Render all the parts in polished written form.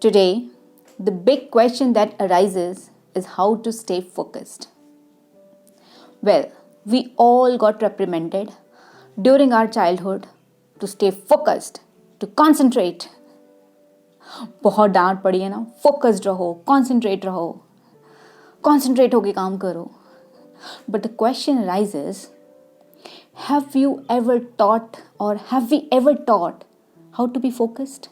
Today, the big question that arises is how to stay focused. Well, we all got reprimanded during our childhood to stay focused, to concentrate. बहुत डांट पड़ी है ना, focused रहो, concentrate होके काम करो. But the question arises, have we ever taught how to be focused?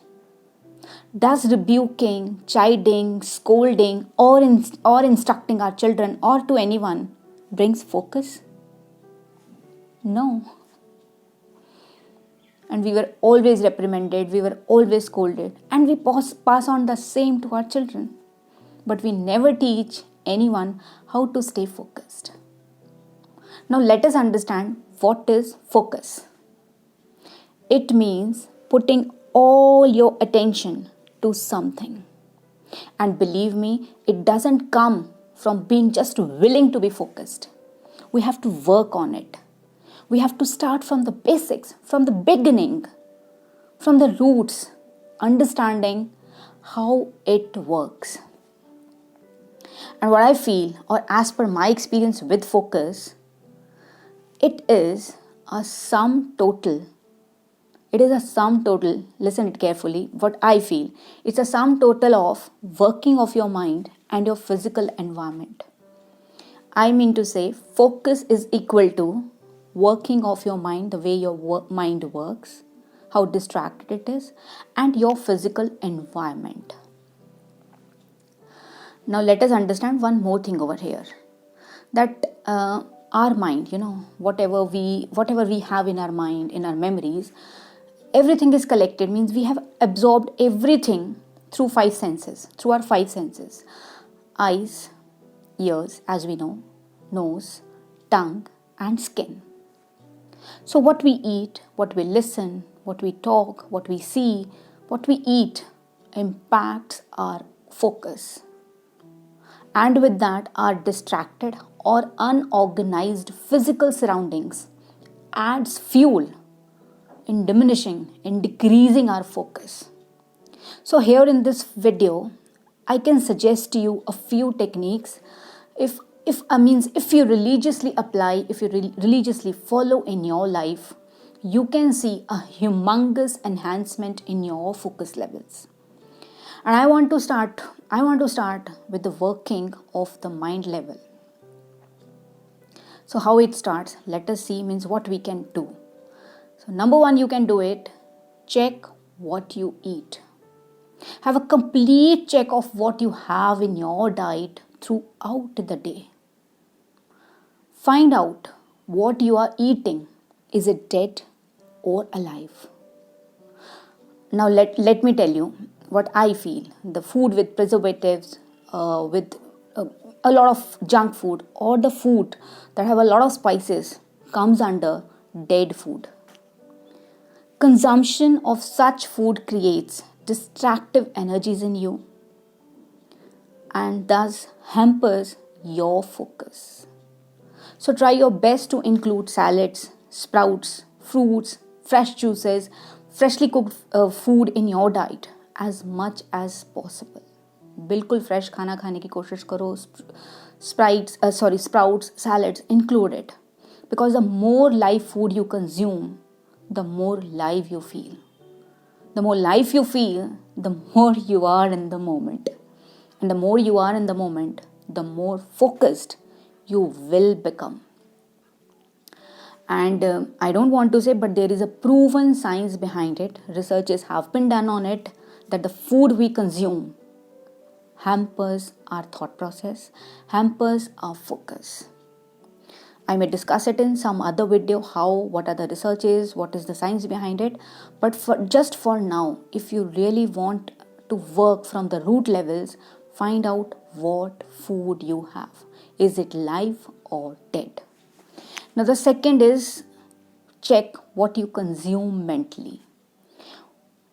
Does rebuking, chiding, scolding, or instructing our children or to anyone brings focus? No. And we were always reprimanded, we were always scolded, and we pass on the same to our children. But we never teach anyone how to stay focused. Now let us understand what is focus. It means putting all your attention to something. And believe me, it doesn't come from being just willing to be focused. We have to work on it. We have to start from the basics, from the beginning, from the roots, understanding how it works. And what I feel, or as per my experience with focus, it is a sum total. Listen it carefully, what I feel. It's a sum total of working of your mind and your physical environment. I mean to say, focus is equal to working of your mind, the way your mind works, how distracted it is, and your physical environment. Now let us understand one more thing over here. That our mind, whatever we have in our mind, in our memories, everything is collected, means we have absorbed everything through our five senses. Eyes, ears, as we know, nose, tongue, and skin. So what we eat, what we listen, what we talk, what we see, what we eat impacts our focus. And with that, our distracted or unorganized physical surroundings adds fuel in decreasing our focus. So here in this video, I can suggest to you a few techniques. If you religiously apply, if you religiously follow in your life, you can see a humongous enhancement in your focus levels. And I want to start with the working of the mind level. So how it starts, let us see, means what we can do. So number one, you can do it. Check what you eat. Have a complete check of what you have in your diet throughout the day. Find out what you are eating. Is it dead or alive? Now let me tell you what I feel. The food with preservatives, with a lot of junk food, or the food that have a lot of spices comes under dead food. Consumption of such food creates distractive energies in you and thus hampers your focus. So try your best to include salads, sprouts, fruits, fresh juices, freshly cooked food in your diet as much as possible. बिल्कुल fresh खाना खाने की कोशिश करो. Sprouts, salads included. Because the more live food you consume, the more live you feel. The more life you feel, the more you are in the moment. And the more you are in the moment, the more focused you will become. And I don't want to say, but there is a proven science behind it. Researches have been done on it, that the food we consume hampers our thought process, hampers our focus. I may discuss it in some other video, what are the researches, what is the science behind it. But for now, if you really want to work from the root levels, find out what food you have. Is it live or dead? Now the second is check what you consume mentally.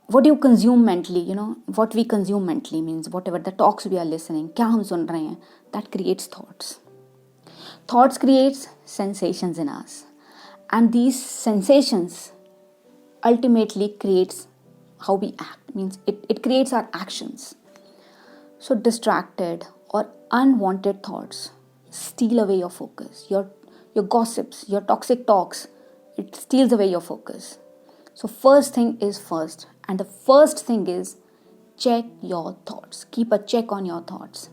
What you consume mentally, what we consume mentally means whatever the talks we are listening, क्या हम सुन रहे हैं, that creates thoughts. Thoughts creates sensations in us, and these sensations ultimately creates how we act, means it creates our actions. So distracted or unwanted thoughts steal away your focus. Your gossips, your toxic talks, it steals away your focus. So first thing is first, and the first thing is check your thoughts. Keep a check on your thoughts.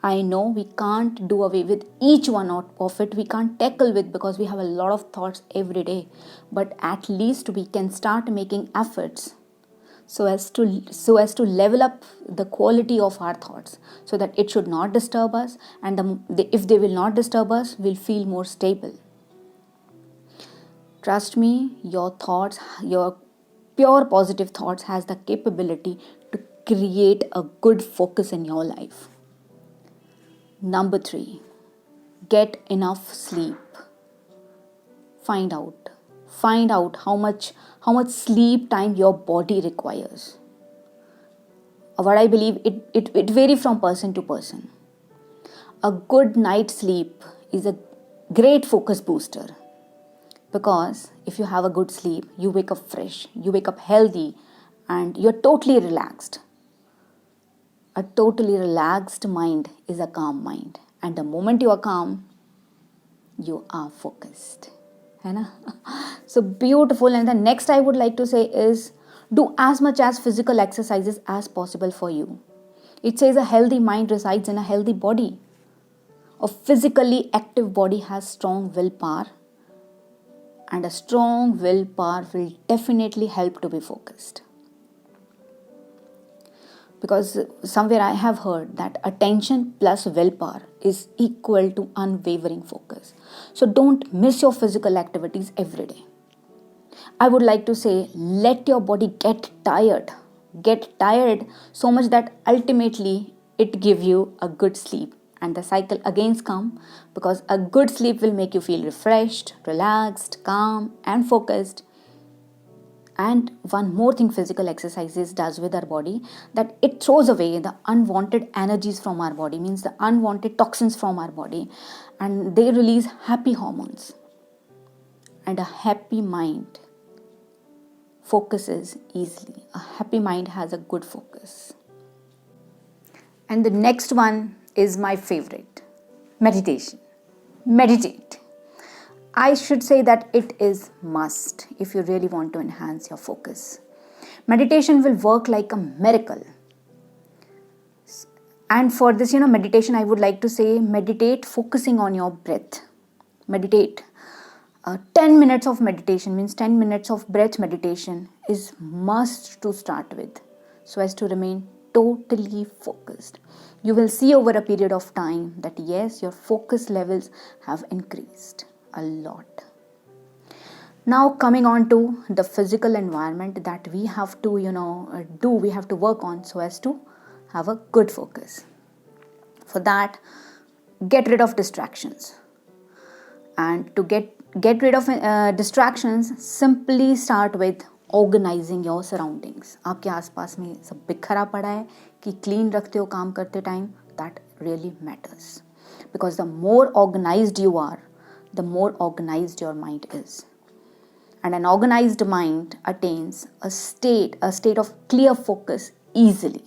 I know we can't do away with each one of it. We can't tackle with, because we have a lot of thoughts every day. But at least we can start making efforts so as to level up the quality of our thoughts, so that it should not disturb us, and if they will not disturb us, we'll feel more stable. Trust me, your thoughts, your pure positive thoughts has the capability to create a good focus in your life. Number 3, get enough sleep. Find out how much sleep time your body requires. What I believe, it varies from person to person. A good night's sleep is a great focus booster, because if you have a good sleep, you wake up fresh, you wake up healthy, and you're totally relaxed. A totally relaxed mind is a calm mind, and the moment you are calm, you are focused. है ना? So beautiful. And the next I would like to say is, do as much as physical exercises as possible for you. It says a healthy mind resides in a healthy body. A physically active body has strong willpower, and a strong willpower will definitely help to be focused. Because somewhere I have heard that attention plus willpower is equal to unwavering focus. So don't miss your physical activities every day. I would like to say, let your body get tired so much that ultimately it give you a good sleep, and the cycle again come, because a good sleep will make you feel refreshed, relaxed, calm and focused. And one more thing physical exercises does with our body, that it throws away the unwanted energies from our body, means the unwanted toxins from our body, and they release happy hormones. And a happy mind focuses easily. A happy mind has a good focus. And the next one is my favorite, meditation. Meditate. I should say that it is must if you really want to enhance your focus. Meditation will work like a miracle. And for this, meditation, I would like to say, meditate focusing on your breath. Meditate. 10 minutes of meditation, means 10 minutes of breath meditation is must to start with, so as to remain totally focused. You will see over a period of time that yes, your focus levels have increased a lot. Now coming on to the physical environment that we have to we have to work on so as to have a good focus. For that, get rid of distractions. And to get rid of distractions, simply start with organizing your surroundings. आपके आसपास में सब बिखरा पड़ा है कि clean रखते हो काम करते time, that really matters. Because the more organized you are, the more organized your mind is. And an organized mind attains a state of clear focus easily.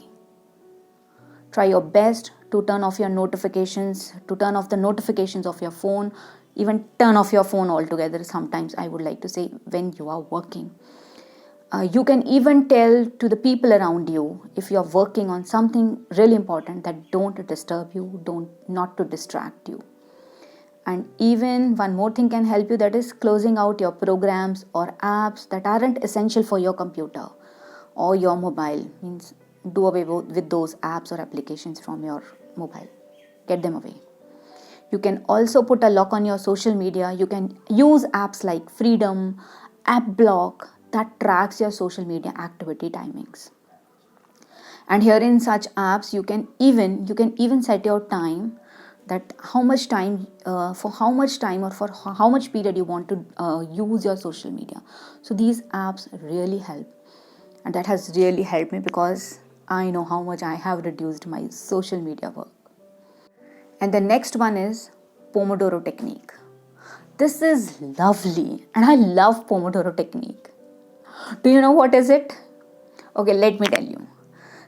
Try your best to turn off your notifications, to turn off the notifications of your phone, even turn off your phone altogether. Sometimes I would like to say, when you are working. You can even tell to the people around you, if you are working on something really important, that don't disturb you, not to distract you. And even one more thing can help you, that is closing out your programs or apps that aren't essential for your computer or your mobile. Means do away with those apps or applications from your mobile. Get them away. You can also put a lock on your social media. You can use apps like Freedom, App Block, that tracks your social media activity timings. And here in such apps, you can even set your time, that how much time or for how much period you want to use your social media. So these apps really help, and that has really helped me, because I know how much I have reduced my social media work. And the next one is Pomodoro Technique. This is lovely, and I love Pomodoro Technique. Do you know what is it? Okay, let me tell you.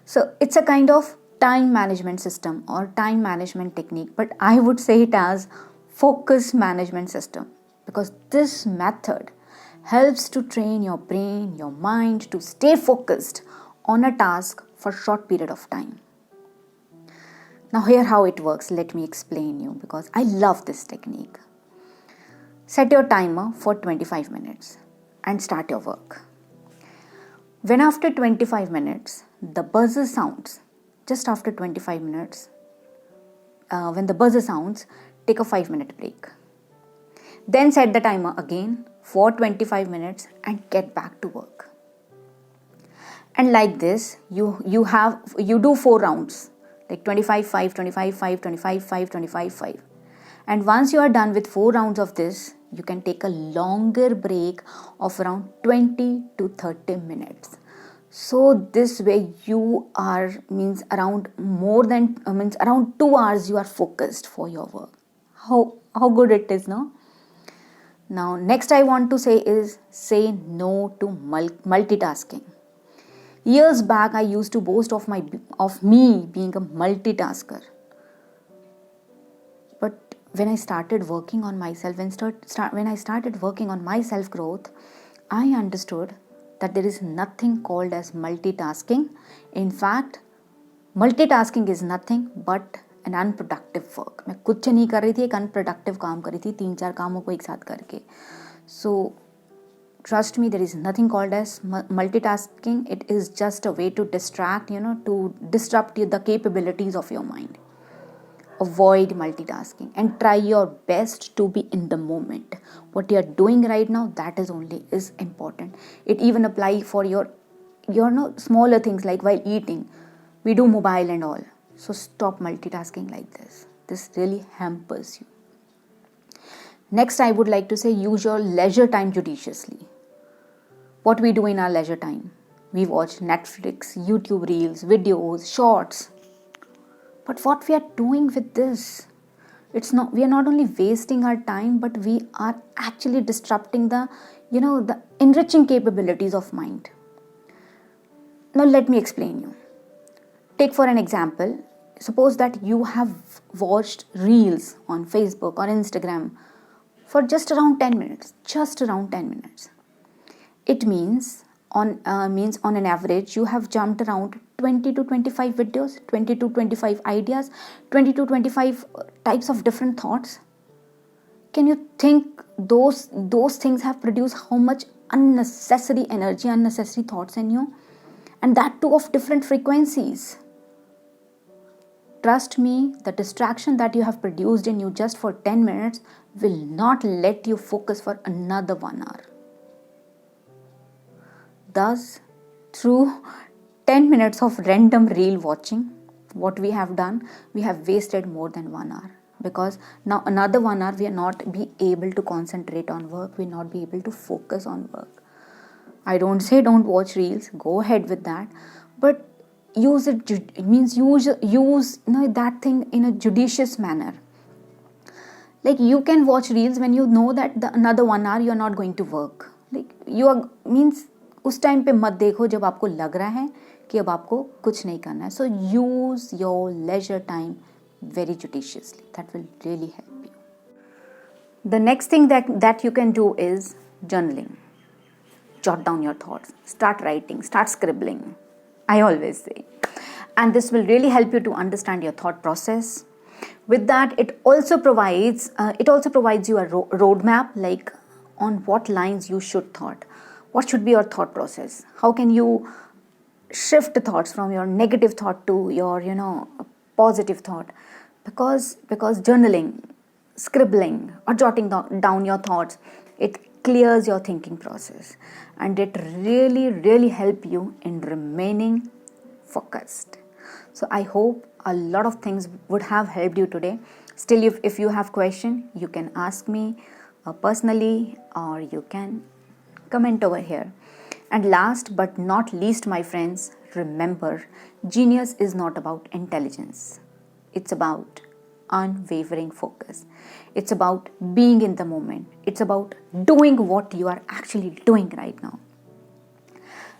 So it's a kind of time management system or time management technique, but I would say it as focus management system, because this method helps to train your brain, your mind to stay focused on a task for a short period of time. Now here how it works, let me explain you, because I love this technique. Set your timer for 25 minutes and start your work. When after 25 minutes, the buzzer sounds, just after 25 minutes, when the buzzer sounds, take a 5-minute break. Then set the timer again for 25 minutes and get back to work. And like this, you do 4 rounds, like 25, 5, 25, 5, 25, 5, 25, 5. And once you are done with 4 rounds of this, you can take a longer break of around 20 to 30 minutes. So this way you are around 2 hours you are focused for your work. How good it is, no? Now next I want to say is say no to multitasking. Years back I used to boast of me being a multitasker. But when I started working on myself, when I started working on my self-growth, I understood that there is nothing called as multitasking. In fact, multitasking is nothing but an unproductive work. मैं कुछ नहीं कर रही थी, एक unproductive काम कर रही थी, 3-4 कामों को एक साथ करके. So trust me, there is nothing called as multitasking. It is just a way to distract, to disrupt the capabilities of your mind. Avoid multitasking and try your best to be in the moment. What you are doing right now, that is important. It even apply for your smaller things, like while eating. We do mobile and all. So stop multitasking like this. This really hampers you. Next, I would like to say use your leisure time judiciously. What we do in our leisure time? We watch Netflix, YouTube reels, videos, shorts. But what we are doing with this? We are not only wasting our time, but we are actually disrupting the enriching capabilities of mind. Now let me explain you. Take for an example, suppose that you have watched reels on Facebook or Instagram for just around 10 minutes. It means on an average you have jumped around 20 to 25 videos, 20 to 25 ideas, 20 to 25 types of different thoughts. Can you think those things have produced how much unnecessary energy, unnecessary thoughts in you? And that too of different frequencies. Trust me, the distraction that you have produced in you just for 10 minutes will not let you focus for another 1 hour. Thus, through 10 minutes of random reel watching, what we have done, we have wasted more than 1 hour. Because now another 1 hour we will not be able to concentrate on work, we will not be able to focus on work. I don't say don't watch reels, go ahead with that, but use that thing in a judicious manner. Like you can watch reels when you know that another 1 hour you are not going to work. Like उस time पे मत देखो जब आपको लग रहा है कि अब आपको कुछ नहीं करना है. So use your leisure time very judiciously. That will really help you. The next thing that you can do is journaling. Jot down your thoughts. Start writing. Start scribbling. I always say. And this will really help you to understand your thought process. With that, it also provides you a roadmap, like on what lines you should thought. What should be your thought process? How can you shift thoughts from your negative thought to your, positive thought? Because journaling, scribbling, or jotting down your thoughts, it clears your thinking process. And it really, really help you in remaining focused. So I hope a lot of things would have helped you today. Still, if you have question, you can ask me personally, or you can comment over here. And last but not least, my friends, remember, genius is not about intelligence. It's about unwavering focus. It's about being in the moment. It's about doing what you are actually doing right now.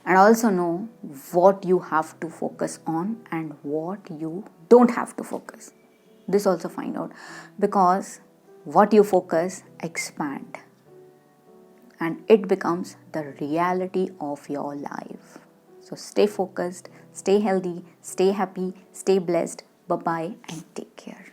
and also know what you have to focus on and what you don't have to focus. This also find out, because what you focus expand and it becomes the reality of your life. So stay focused, stay healthy, stay happy, stay blessed. Bye bye and take care.